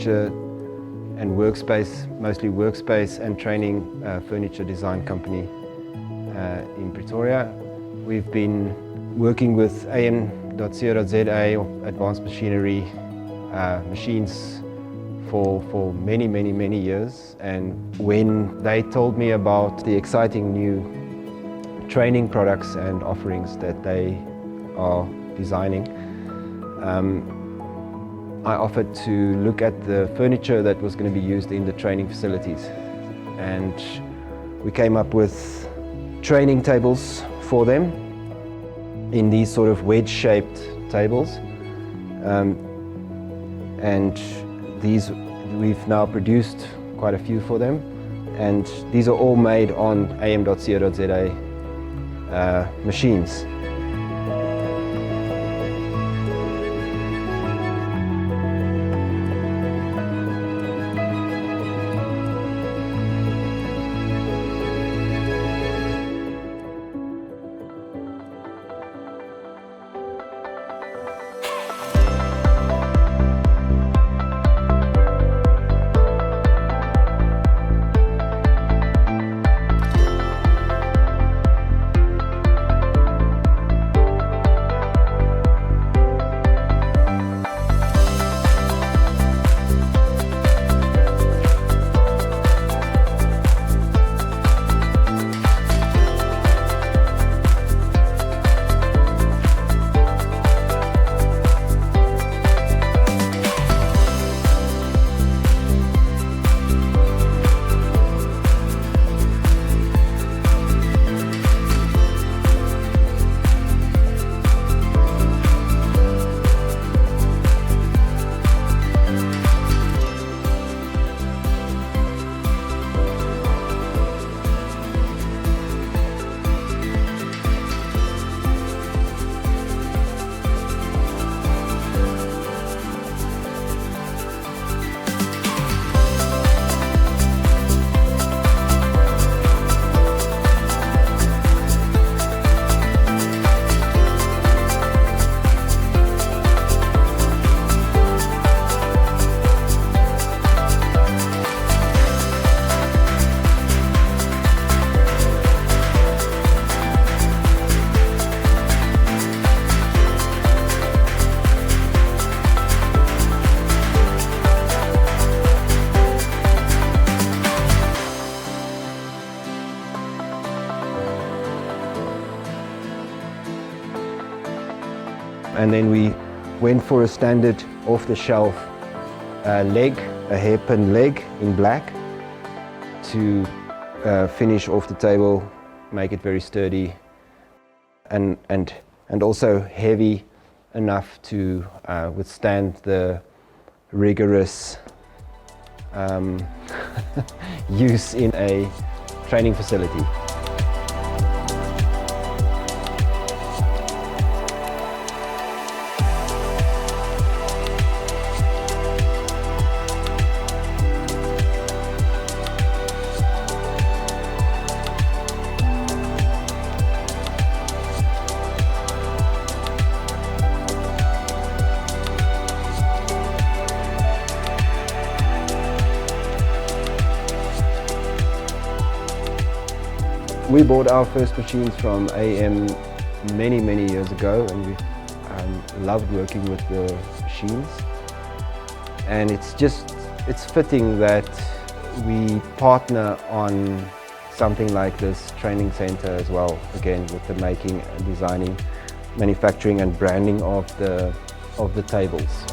furniture and workspace, mostly workspace and training furniture design company in Pretoria. We've been working with AM.CO advanced machinery machines for many years, and when they told me about the exciting new training products and offerings that they are designing, I offered to look at the furniture that was going to be used in the training facilities, and we came up with training tables for them in these sort of wedge-shaped tables, and these we've now produced quite a few for them, and these are all made on AM.CO machines. And then we went for a standard off-the-shelf leg, a hairpin leg in black, to finish off the table, make it very sturdy and also heavy enough to withstand the rigorous use in a training facility. We bought our first machines from AM many years ago, and we loved working with the machines. And it's fitting that we partner on something like this training center as well, again with the making, designing, manufacturing and branding of the tables.